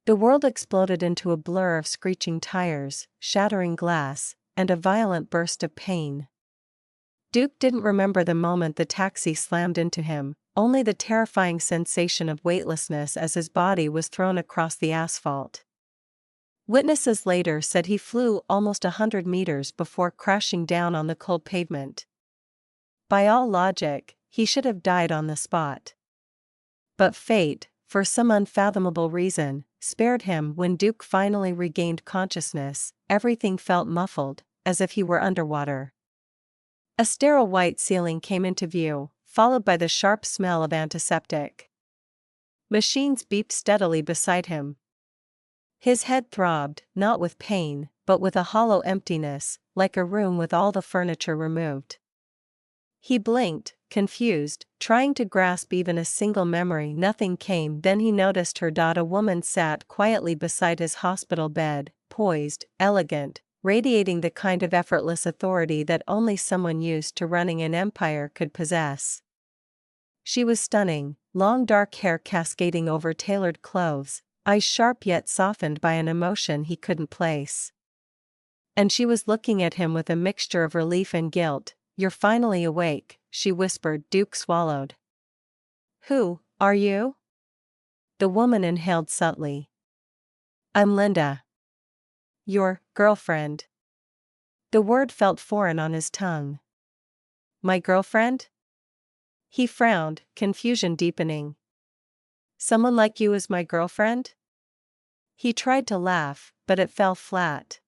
The world exploded into a blur of screeching tires, shattering glass, and a violent burst of pain. Duke didn't remember the moment the taxi slammed into him, only the terrifying sensation of weightlessness as his body was thrown across the asphalt. Witnesses later said he flew almost 100 meters before crashing down on the cold pavement. By all logic, he should have died on the spot. But fate, for some unfathomable reason, spared him. When Duke finally regained consciousness, everything felt muffled, as if he were underwater. A sterile white ceiling came into view, followed by the sharp smell of antiseptic. Machines beeped steadily beside him. His head throbbed, not with pain, but with a hollow emptiness, like a room with all the furniture removed. He blinked, confused, trying to grasp even a single memory. Nothing came. Then he noticed her. A woman sat quietly beside his hospital bed, poised, elegant, radiating the kind of effortless authority that only someone used to running an empire could possess. She was stunning, long dark hair cascading over tailored clothes, eyes sharp yet softened by an emotion he couldn't place. And she was looking at him with a mixture of relief and guilt. "You're finally awake," she whispered. Duke swallowed. "Who are you?" The woman inhaled subtly. "I'm Linda. Your girlfriend." The word felt foreign on his tongue. "My girlfriend?" He frowned, confusion deepening. "Someone like you is my girlfriend?" He tried to laugh, but it fell flat.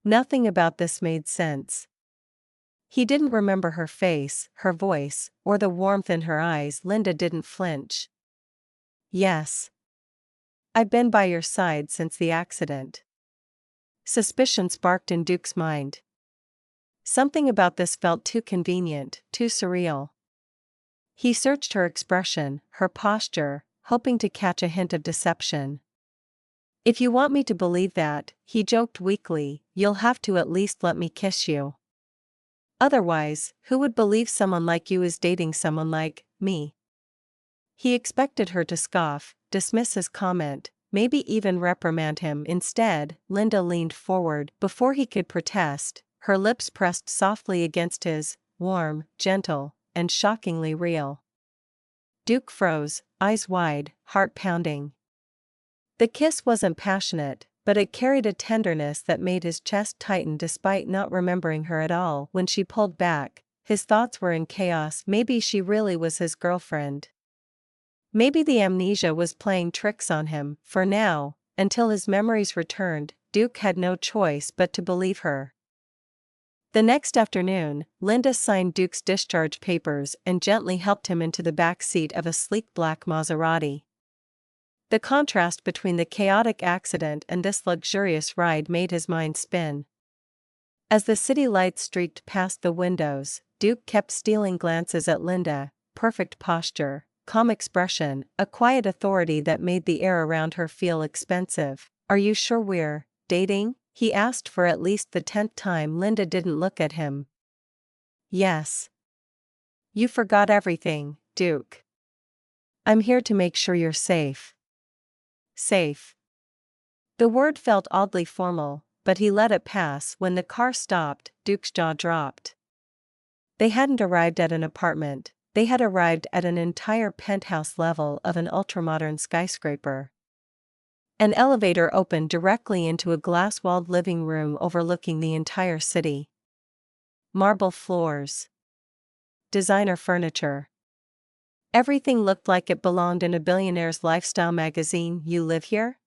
Nothing about this made sense. He didn't remember her face, her voice, or the warmth in her eyes. Linda didn't flinch. "Yes. I've been by your side since the accident." Suspicion sparked in Duke's mind. Something about this felt too convenient, too surreal. He searched her expression, her posture, hoping to catch a hint of deception. "If you want me to believe that," he joked weakly, "you'll have to at least let me kiss you. Otherwise, who would believe someone like you is dating someone like me?" He expected her to scoff, dismiss his comment, maybe even reprimand him. Instead, Linda leaned forward. Before he could protest, her lips pressed softly against his, warm, gentle, and shockingly real. Duke froze, eyes wide, heart pounding. The kiss wasn't passionate, but it carried a tenderness that made his chest tighten. Despite not remembering her at all when she pulled back, his thoughts were in chaos. Maybe she really was his girlfriend. Maybe the amnesia was playing tricks on him. For now, until his memories returned, Duke had no choice but to believe her. The next afternoon, Linda signed Duke's discharge papers and gently helped him into the back seat of a sleek black Maserati. The contrast between the chaotic accident and this luxurious ride made his mind spin. As the city lights streaked past the windows, Duke kept stealing glances at Linda, perfect posture, calm expression, a quiet authority that made the air around her feel expensive. "Are you sure we're dating?" he asked for at least the 10th time. Linda didn't look at him. "Yes. You forgot everything, Duke. I'm here to make sure you're safe." Safe. The word felt oddly formal, but he let it pass. When the car stopped, Duke's jaw dropped. They hadn't arrived at an apartment, they had arrived at an entire penthouse level of an ultramodern skyscraper. An elevator opened directly into a glass-walled living room overlooking the entire city. Marble floors. Designer furniture. Everything looked like it belonged in a billionaire's lifestyle magazine. "You live here?"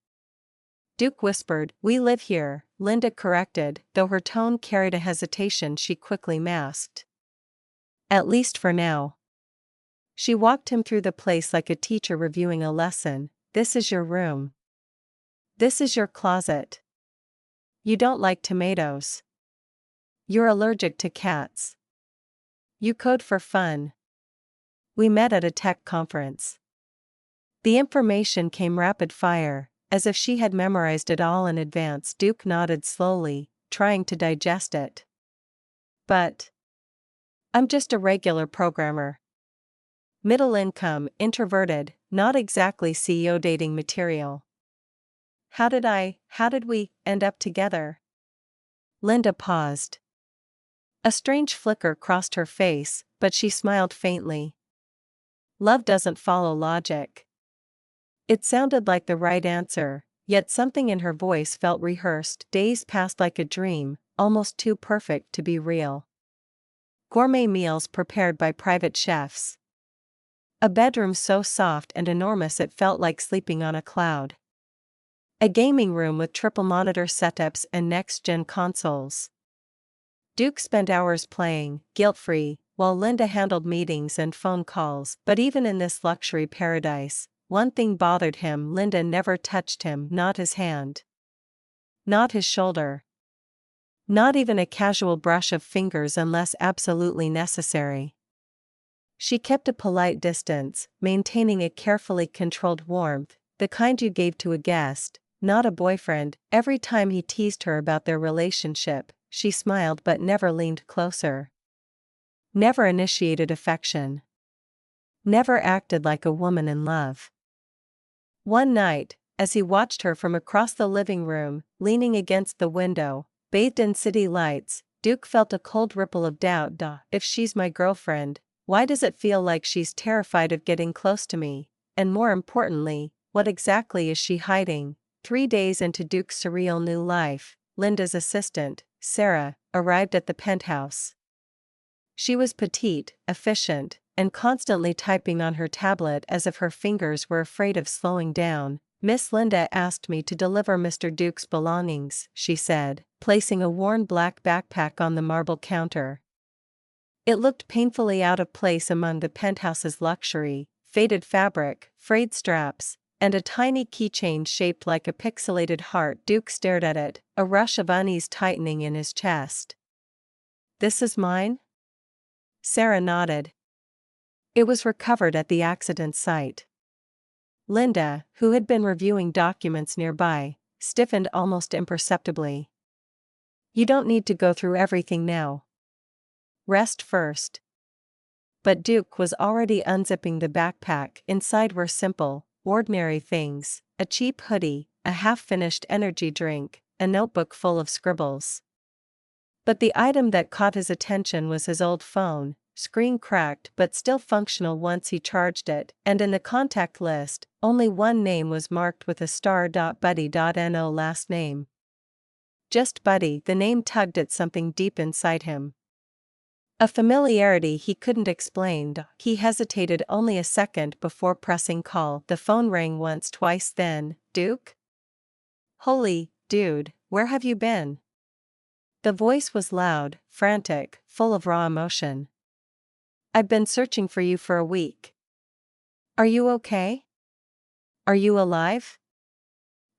Duke whispered. "We live here," Linda corrected, though her tone carried a hesitation she quickly masked. "At least for now." She walked him through the place like a teacher reviewing a lesson. "This is your room. This is your closet. You don't like tomatoes. You're allergic to cats. You code for fun. We met at a tech conference." The information came rapid fire, as if she had memorized it all in advance. Duke nodded slowly, trying to digest it. "But I'm just a regular programmer. Middle income, introverted, not exactly CEO dating material." How did we end up together? Linda paused. A strange flicker crossed her face, but she smiled faintly. Love doesn't follow logic. It sounded like the right answer, yet something in her voice felt rehearsed. Days passed like a dream, almost too perfect to be real. Gourmet meals prepared by private chefs. A bedroom so soft and enormous it felt like sleeping on a cloud. A gaming room with triple monitor setups and next-gen consoles. Duke spent hours playing, guilt-free, while Linda handled meetings and phone calls. But even in this luxury paradise, one thing bothered him: Linda never touched him, not his hand. Not his shoulder. Not even a casual brush of fingers unless absolutely necessary. She kept a polite distance, maintaining a carefully controlled warmth, the kind you gave to a guest, not a boyfriend. Every time he teased her about their relationship, she smiled but never leaned closer. Never initiated affection. Never acted like a woman in love. One night, as he watched her from across the living room, leaning against the window, bathed in city lights, Duke felt a cold ripple of doubt. If she's my girlfriend, why does it feel like she's terrified of getting close to me? And more importantly, what exactly is she hiding? 3 days into Duke's surreal new life, Linda's assistant, Sarah, arrived at the penthouse. She was petite, efficient, and constantly typing on her tablet as if her fingers were afraid of slowing down. Miss Linda asked me to deliver Mr. Duke's belongings, she said, placing a worn black backpack on the marble counter. It looked painfully out of place among the penthouse's luxury: faded fabric, frayed straps, and a tiny keychain shaped like a pixelated heart. Duke stared at it, a rush of unease tightening in his chest. "This is mine?" Sarah nodded. "It was recovered at the accident site." Linda, who had been reviewing documents nearby, stiffened almost imperceptibly. "You don't need to go through everything now. Rest first." But Duke was already unzipping the backpack. Inside were simple, ordinary things: a cheap hoodie, a half-finished energy drink, a notebook full of scribbles. But the item that caught his attention was his old phone, screen cracked but still functional once he charged it, and in the contact list, only one name was marked with a star. Buddy.no last name. Just Buddy. The name tugged at something deep inside him. A familiarity he couldn't explain. He hesitated only a second before pressing call. The phone rang once, twice, then, "Duke? Holy, dude, where have you been?" The voice was loud, frantic, full of raw emotion. "I've been searching for you for a week. Are you okay? Are you alive?"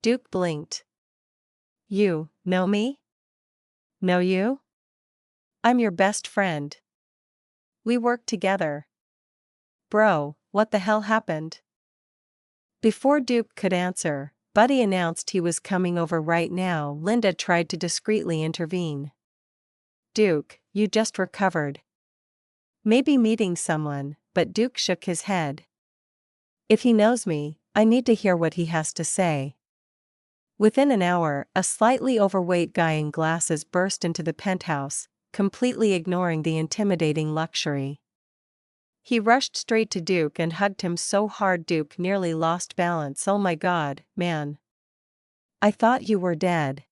Duke blinked. "You know me?" "Know you? I'm your best friend. We work together." "Bro, what the hell happened?" Before Duke could answer, Buddy announced he was coming over right now. Linda tried to discreetly intervene. "Duke, you just recovered. Maybe meeting someone," but Duke shook his head. "If he knows me, I need to hear what he has to say." Within an hour, a slightly overweight guy in glasses burst into the penthouse, completely ignoring the intimidating luxury. He rushed straight to Duke and hugged him so hard Duke nearly lost balance. "Oh my God, man. I thought you were dead."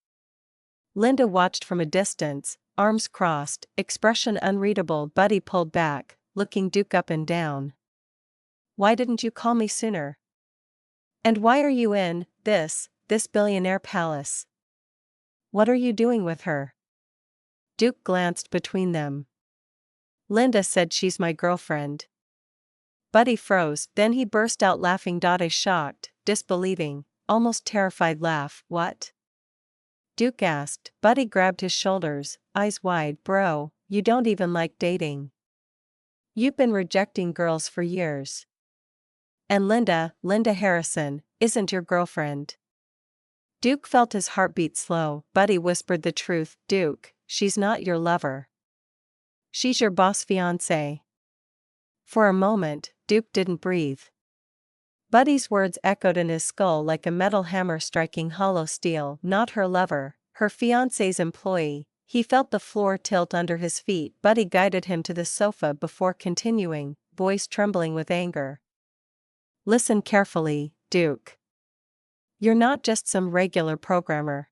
Linda watched from a distance, arms crossed, expression unreadable. Buddy pulled back, looking Duke up and down. "Why didn't you call me sooner? And why are you in this billionaire palace? What are you doing with her?" Duke glanced between them. "Linda said she's my girlfriend." Buddy froze, then he burst out laughing. A shocked, disbelieving, almost terrified laugh. "What?" Duke asked. Buddy grabbed his shoulders, eyes wide. "Bro, you don't even like dating. You've been rejecting girls for years. And Linda Harrison, isn't your girlfriend." Duke felt his heartbeat slow. Buddy whispered the truth. "Duke, she's not your lover. She's your boss fiancé." For a moment, Duke didn't breathe. Buddy's words echoed in his skull like a metal hammer striking hollow steel. Not her lover, her fiancé's employee. He felt the floor tilt under his feet. Buddy guided him to the sofa before continuing, voice trembling with anger. Listen carefully, Duke. You're not just some regular programmer.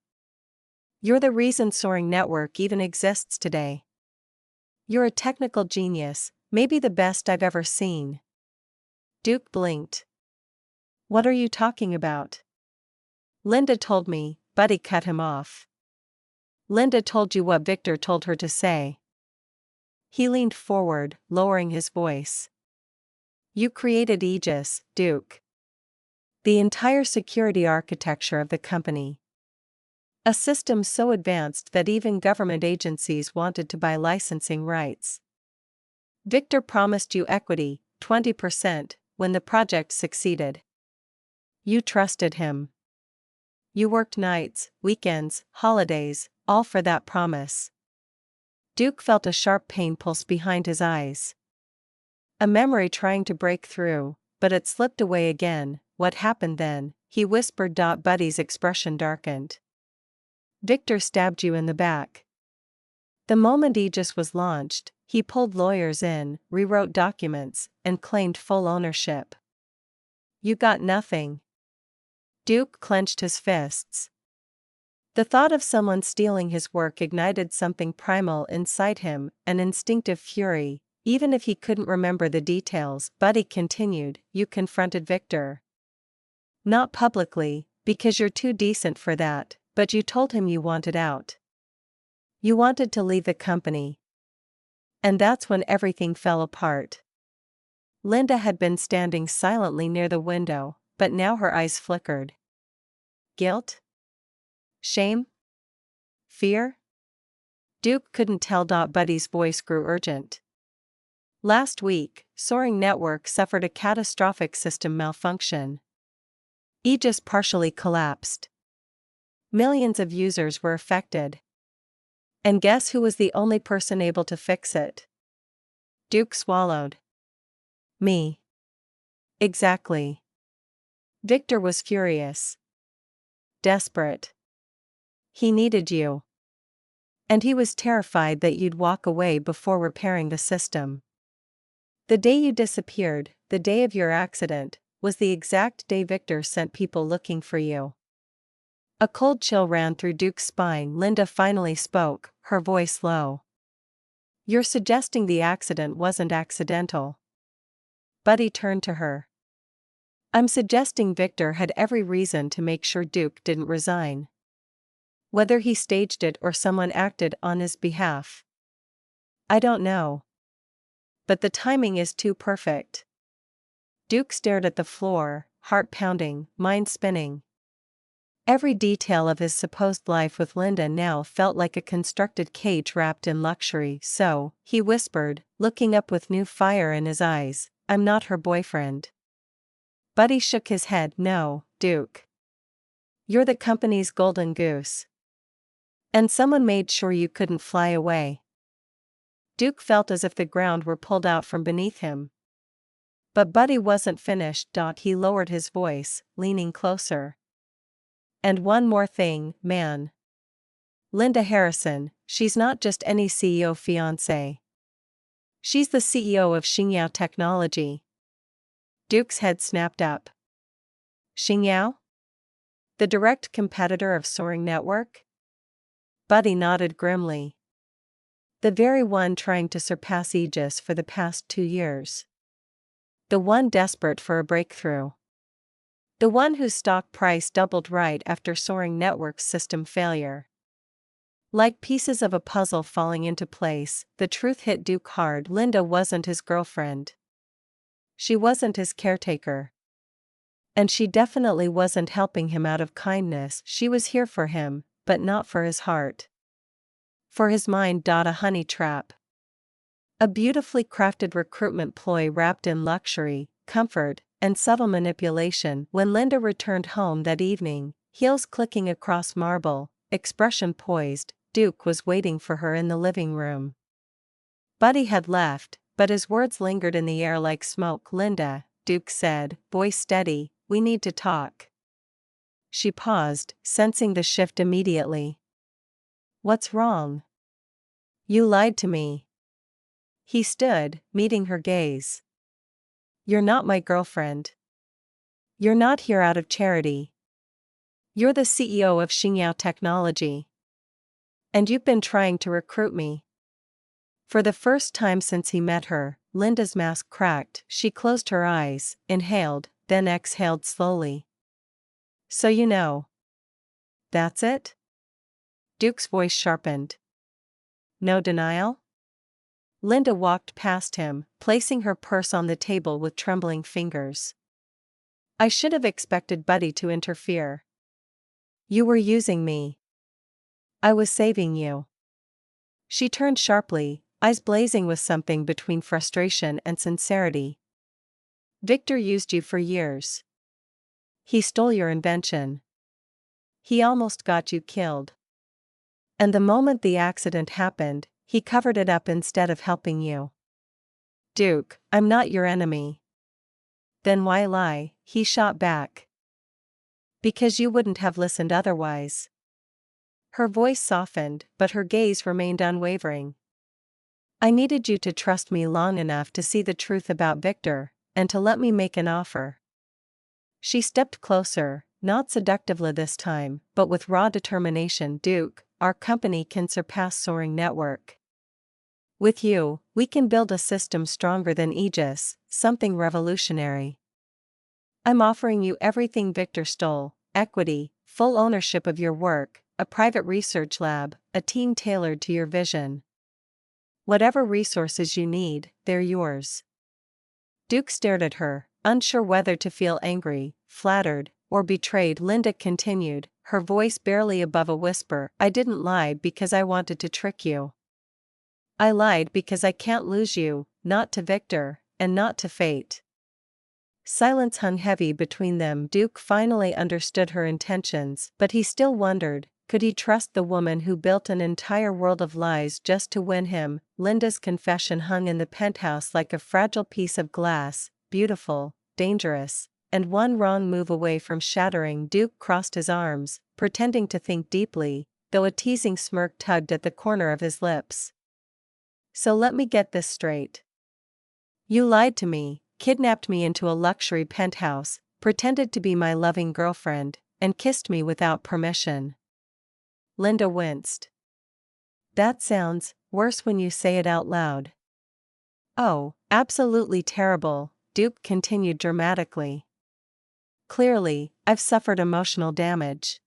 You're the reason Soaring Network even exists today. You're a technical genius, maybe the best I've ever seen. Duke blinked. What are you talking about? Linda told me. Buddy cut him off. Linda told you what Victor told her to say. He leaned forward, lowering his voice. You created Eegis, Duke. The entire security architecture of the company. A system so advanced that even government agencies wanted to buy licensing rights. Victor promised you equity, 20%, when the project succeeded. You trusted him. You worked nights, weekends, holidays, all for that promise. Duke felt a sharp pain pulse behind his eyes. A memory trying to break through, but it slipped away again. What happened then? He whispered. Buddy's expression darkened. Victor stabbed you in the back. The moment Eegis was launched, he pulled lawyers in, rewrote documents, and claimed full ownership. You got nothing. Duke clenched his fists. The thought of someone stealing his work ignited something primal inside him, an instinctive fury, even if he couldn't remember the details. Buddy continued, you confronted Victor. Not publicly, because you're too decent for that, but you told him you wanted out. You wanted to leave the company. And that's when everything fell apart. Linda had been standing silently near the window, but now her eyes flickered. Guilt? Shame? Fear? Duke couldn't tell. Buddy's voice grew urgent. Last week, Soaring Network suffered a catastrophic system malfunction. Eegis partially collapsed. Millions of users were affected. And guess who was the only person able to fix it? Duke swallowed. Me. Exactly. Victor was furious. Desperate. He needed you. And he was terrified that you'd walk away before repairing the system. The day you disappeared, the day of your accident, was the exact day Victor sent people looking for you. A cold chill ran through Duke's spine. Linda finally spoke, her voice low. You're suggesting the accident wasn't accidental. Buddy turned to her. I'm suggesting Victor had every reason to make sure Duke didn't resign. Whether he staged it or someone acted on his behalf. I don't know. But the timing is too perfect. Duke stared at the floor, heart pounding, mind spinning. Every detail of his supposed life with Linda now felt like a constructed cage wrapped in luxury. So, he whispered, looking up with new fire in his eyes, I'm not her boyfriend. Buddy shook his head. No, Duke. You're the company's golden goose. And someone made sure you couldn't fly away. Duke felt as if the ground were pulled out from beneath him. But Buddy wasn't finished. He lowered his voice, leaning closer. And one more thing, man. Linda Harrison, she's not just any CEO fiancé. She's the CEO of Xingyao Technology. Duke's head snapped up. Xingyao? The direct competitor of Soaring Network? Buddy nodded grimly. The very one trying to surpass Eegis for the past 2 years. The one desperate for a breakthrough. The one whose stock price doubled right after Soaring Network's system failure. Like pieces of a puzzle falling into place, the truth hit Duke hard. Linda wasn't his girlfriend. She wasn't his caretaker. And she definitely wasn't helping him out of kindness. She was here for him, but not for his heart. For his mind. A honey trap. A beautifully crafted recruitment ploy wrapped in luxury, comfort, and subtle manipulation. When Linda returned home that evening, heels clicking across marble, expression poised, Duke was waiting for her in the living room. Buddy had left, but his words lingered in the air like smoke. Linda, Duke said, voice steady, we need to talk. She paused, sensing the shift immediately. What's wrong? You lied to me. He stood, meeting her gaze. You're not my girlfriend. You're not here out of charity. You're the CEO of Xingyao Technology. And you've been trying to recruit me. For the first time since he met her, Linda's mask cracked. She closed her eyes, inhaled, then exhaled slowly. So you know. That's it? Duke's voice sharpened. No denial? Linda walked past him, placing her purse on the table with trembling fingers. I should have expected Buddy to interfere. You were using me. I was saving you. She turned sharply, eyes blazing with something between frustration and sincerity. Victor used you for years. He stole your invention. He almost got you killed. And the moment the accident happened, he covered it up instead of helping you. Duke, I'm not your enemy. Then why lie? He shot back. Because you wouldn't have listened otherwise. Her voice softened, but her gaze remained unwavering. I needed you to trust me long enough to see the truth about Victor, and to let me make an offer. She stepped closer, not seductively this time, but with raw determination. Duke, our company can surpass Soaring Network. With you, we can build a system stronger than Aegis, something revolutionary. I'm offering you everything Victor stole: equity, full ownership of your work, a private research lab, a team tailored to your vision. Whatever resources you need, they're yours. Duke stared at her, unsure whether to feel angry, flattered, or betrayed. Linda continued, her voice barely above a whisper. I didn't lie because I wanted to trick you. I lied because I can't lose you, not to Victor, and not to fate. Silence hung heavy between them. Duke finally understood her intentions, but he still wondered, could he trust the woman who built an entire world of lies just to win him? Linda's confession hung in the penthouse like a fragile piece of glass, beautiful, dangerous, and one wrong move away from shattering. Duke crossed his arms, pretending to think deeply, though a teasing smirk tugged at the corner of his lips. So let me get this straight. You lied to me, kidnapped me into a luxury penthouse, pretended to be my loving girlfriend, and kissed me without permission. Linda winced. That sounds worse when you say it out loud. Oh, absolutely terrible, Duke continued dramatically. Clearly, I've suffered emotional damage.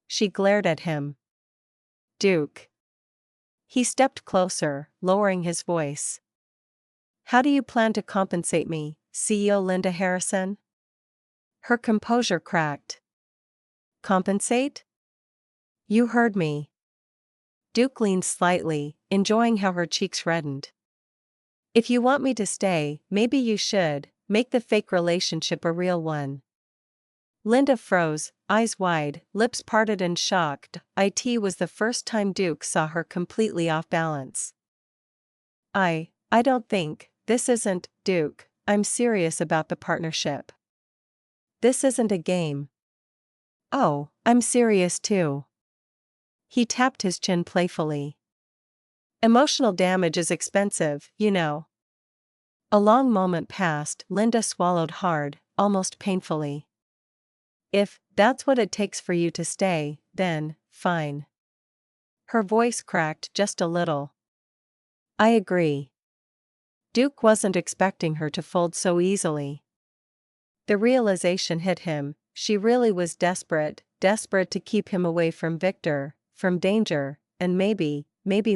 She glared at him. Duke. He stepped closer, lowering his voice. How do you plan to compensate me, CEO Linda Harrison? Her composure cracked. Compensate? You heard me. Duke leaned slightly, enjoying how her cheeks reddened. If you want me to stay, maybe you should make the fake relationship a real one. Linda froze, eyes wide, lips parted and shocked. It was the first time Duke saw her completely off balance. I don't think, this isn't, Duke, I'm serious about the partnership. This isn't a game. Oh, I'm serious too. He tapped his chin playfully. Emotional damage is expensive, you know. A long moment passed. Linda swallowed hard, almost painfully. If that's what it takes for you to stay, then, fine. Her voice cracked just a little. I agree. Duke wasn't expecting her to fold so easily. The realization hit him, she really was desperate to keep him away from Victor, from danger, and maybe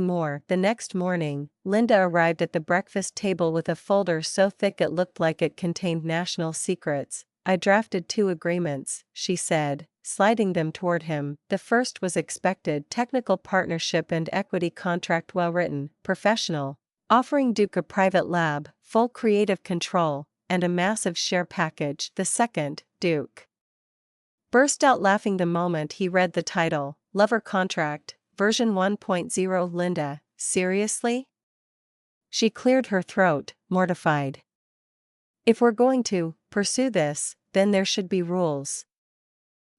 more. The next morning, Linda arrived at the breakfast table with a folder so thick it looked like it contained national secrets. I drafted 2 agreements, she said, sliding them toward him. The first was expected: technical partnership and equity contract, well written, professional, offering Duke a private lab, full creative control, and a massive share package. The second, Duke burst out laughing the moment he read the title, Lover Contract, version 1.0. Linda, seriously? She cleared her throat, mortified. If we're going to pursue this, then there should be rules.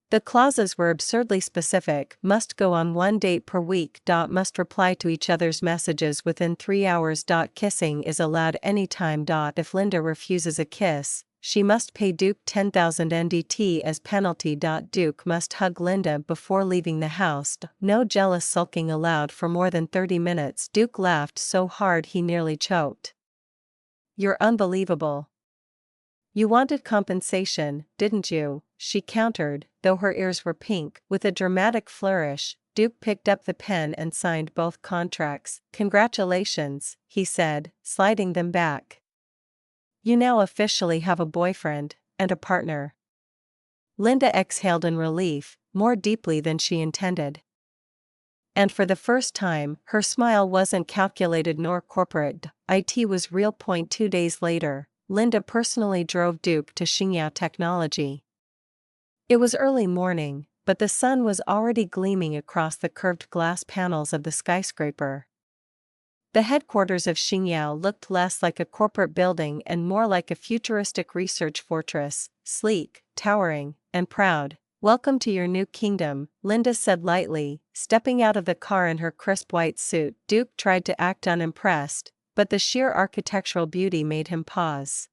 The clauses were absurdly specific: must go on one date per week. Must reply to each other's messages within 3 hours. Kissing is allowed anytime. If Linda refuses a kiss, she must pay Duke 10,000 NDT as penalty. Duke must hug Linda before leaving the house. No jealous sulking allowed for more than 30 minutes. Duke laughed so hard he nearly choked. You're unbelievable. You wanted compensation, didn't you? She countered, though her ears were pink. With a dramatic flourish, Duke picked up the pen and signed both contracts. Congratulations, he said, sliding them back. You now officially have a boyfriend and a partner. Linda exhaled in relief, more deeply than she intended. And for the first time, her smile wasn't calculated nor corporate. It was real. 2 days later, Linda personally drove Duke to Xingyao Technology. It was early morning, but the sun was already gleaming across the curved glass panels of the skyscraper. The headquarters of Xingyao looked less like a corporate building and more like a futuristic research fortress, sleek, towering, and proud. Welcome to your new kingdom, Linda said lightly, stepping out of the car in her crisp white suit. Duke tried to act unimpressed, but the sheer architectural beauty made him pause.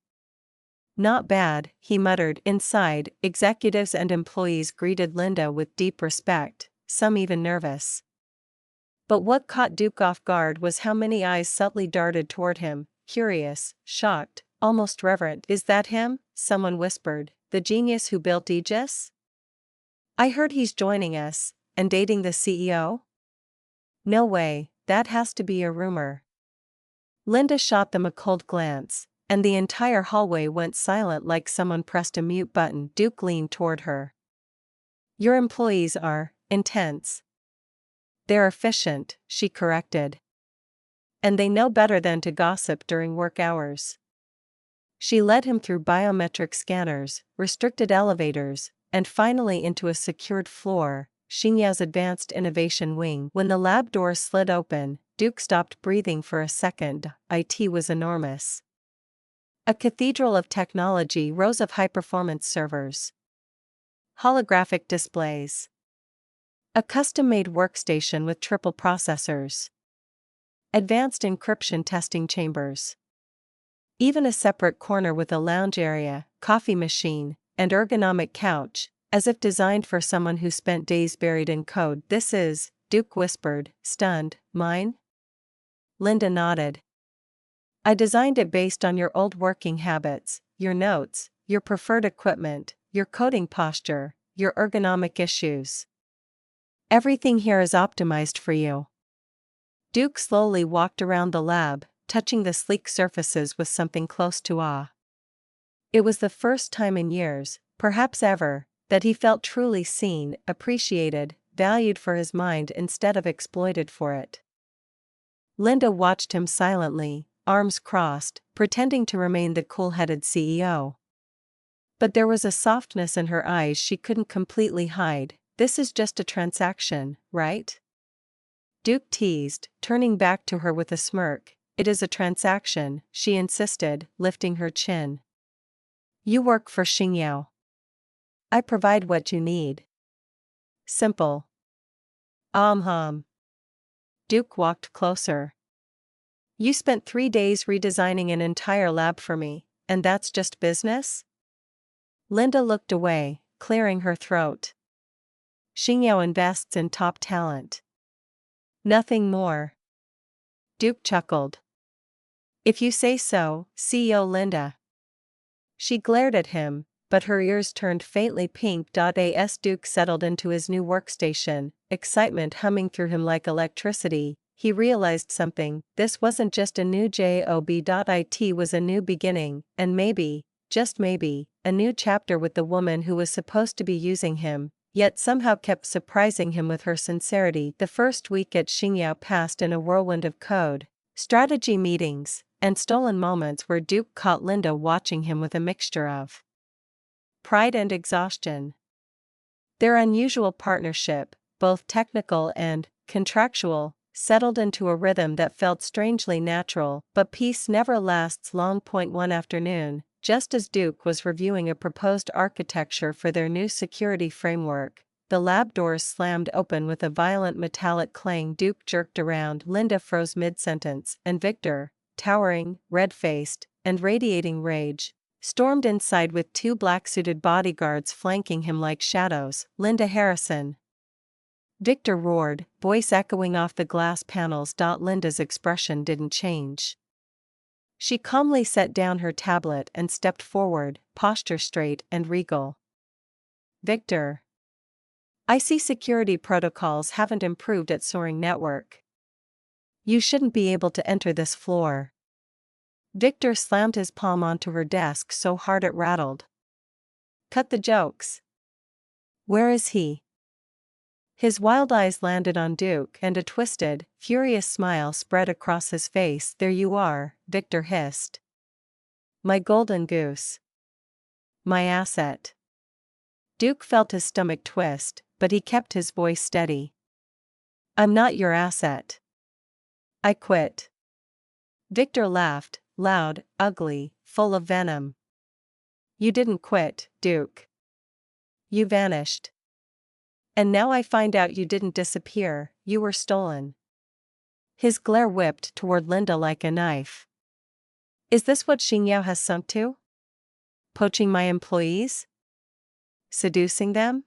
Not bad, he muttered. Inside, executives and employees greeted Linda with deep respect, some even nervous. But what caught Duke off guard was how many eyes subtly darted toward him, curious, shocked, almost reverent. Is that him? Someone whispered, the genius who built Eegis? I heard he's joining us, and dating the CEO? No way, that has to be a rumor. Linda shot them a cold glance, and the entire hallway went silent like someone pressed a mute button. Duke leaned toward her. Your employees are intense. They're efficient, she corrected. And they know better than to gossip during work hours. She led him through biometric scanners, restricted elevators, and finally into a secured floor, Xingyao's advanced innovation wing. When the lab doors slid open, Duke stopped breathing for a second. It was enormous. A cathedral of technology, rows of high-performance servers, holographic displays, a custom-made workstation with triple processors, advanced encryption testing chambers, even a separate corner with a lounge area, coffee machine, and ergonomic couch, as if designed for someone who spent days buried in code. This is, Duke whispered, stunned, mine? Linda nodded. I designed it based on your old working habits, your notes, your preferred equipment, your coding posture, your ergonomic issues. Everything here is optimized for you. Duke slowly walked around the lab, touching the sleek surfaces with something close to awe. It was the first time in years, perhaps ever, that he felt truly seen, appreciated, valued for his mind instead of exploited for it. Linda watched him silently, arms crossed, pretending to remain the cool-headed CEO. But there was a softness in her eyes she couldn't completely hide. This is just a transaction, right? Duke teased, turning back to her with a smirk. It is a transaction, she insisted, lifting her chin. You work for Xingyao. I provide what you need. Simple. Duke walked closer. You spent 3 days redesigning an entire lab for me, and that's just business? Linda looked away, clearing her throat. Xingyao invests in top talent. Nothing more. Duke chuckled. If you say so, CEO Linda. She glared at him, but her ears turned faintly pink. As Duke settled into his new workstation, excitement humming through him like electricity, he realized something. This wasn't just a new job. It was a new beginning, and maybe, just maybe, a new chapter with the woman who was supposed to be using him, yet somehow kept surprising him with her sincerity. The first week at Xingyao passed in a whirlwind of code, strategy meetings, and stolen moments where Duke caught Linda watching him with a mixture of pride and exhaustion. Their unusual partnership, both technical and contractual, settled into a rhythm that felt strangely natural. But peace never lasts long. One afternoon, Just as Duke was reviewing a proposed architecture for their new security framework, the lab doors slammed open with a violent metallic clang. Duke jerked around, Linda froze mid-sentence, and Victor, towering, red-faced, and radiating rage, stormed inside with two black-suited bodyguards flanking him like shadows. Linda Harrison! Victor roared, voice echoing off the glass panels. Linda's expression didn't change. She calmly set down her tablet and stepped forward, posture straight and regal. Victor. I see security protocols haven't improved at Soaring Network. You shouldn't be able to enter this floor. Victor slammed his palm onto her desk so hard it rattled. Cut the jokes. Where is he? His wild eyes landed on Duke and a twisted, furious smile spread across his face. There you are, Victor hissed. My golden goose. My asset. Duke felt his stomach twist, but he kept his voice steady. I'm not your asset. I quit. Victor laughed, loud, ugly, full of venom. You didn't quit, Duke. You vanished. And now I find out you didn't disappear, you were stolen. His glare whipped toward Linda like a knife. Is this what Xingyao has sunk to? Poaching my employees? Seducing them?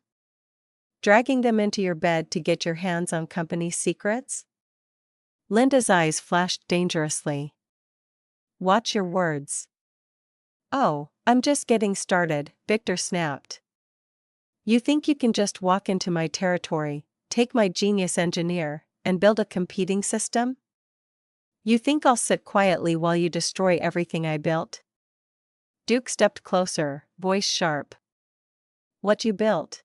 Dragging them into your bed to get your hands on company secrets? Linda's eyes flashed dangerously. Watch your words. Oh, I'm just getting started, Victor snapped. You think you can just walk into my territory, take my genius engineer, and build a competing system? You think I'll sit quietly while you destroy everything I built? Duke stepped closer, voice sharp. What you built?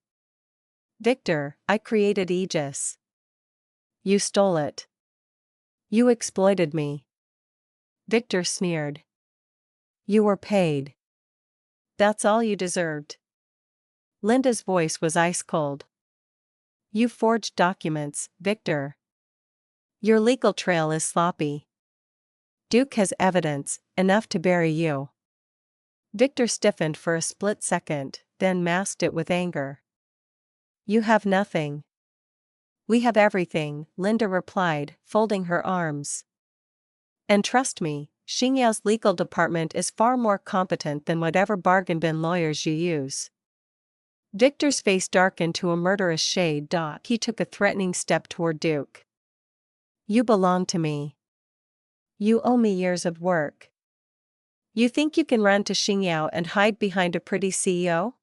Victor, I created Eegis. You stole it. You exploited me. Victor sneered. You were paid. That's all you deserved. Linda's voice was ice cold. You forged documents, Victor. Your legal trail is sloppy. Duke has evidence, enough to bury you. Victor stiffened for a split second, then masked it with anger. You have nothing. We have everything, Linda replied, folding her arms. And trust me, Xingyao's legal department is far more competent than whatever bargain bin lawyers you use. Victor's face darkened to a murderous shade. He took a threatening step toward Duke. You belong to me. You owe me years of work. You think you can run to Xingyao and hide behind a pretty CEO?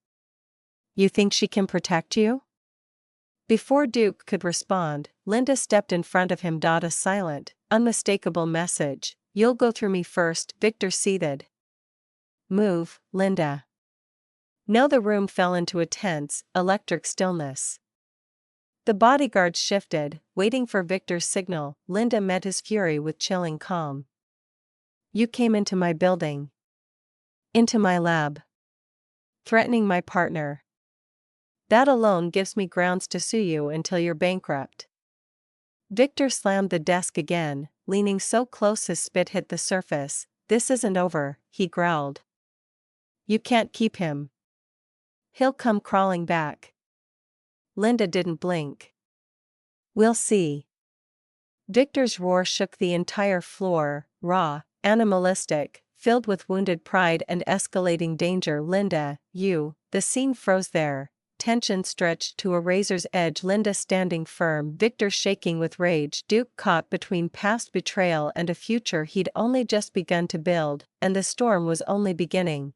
You think she can protect you? Before Duke could respond, Linda stepped in front of him. A silent, unmistakable message. You'll go through me first, Victor seethed. Move, Linda. No, the room fell into a tense, electric stillness. The bodyguards shifted, waiting for Victor's signal. Linda met his fury with chilling calm. You came into my building. Into my lab. Threatening my partner. That alone gives me grounds to sue you until you're bankrupt. Victor slammed the desk again, leaning so close his spit hit the surface. This isn't over, he growled. You can't keep him. He'll come crawling back. Linda didn't blink. We'll see. Victor's roar shook the entire floor, raw, animalistic, filled with wounded pride and escalating danger. Linda, you, the scene froze there, tension stretched to a razor's edge. Linda standing firm, Victor shaking with rage. Duke caught between past betrayal and a future he'd only just begun to build, and the storm was only beginning.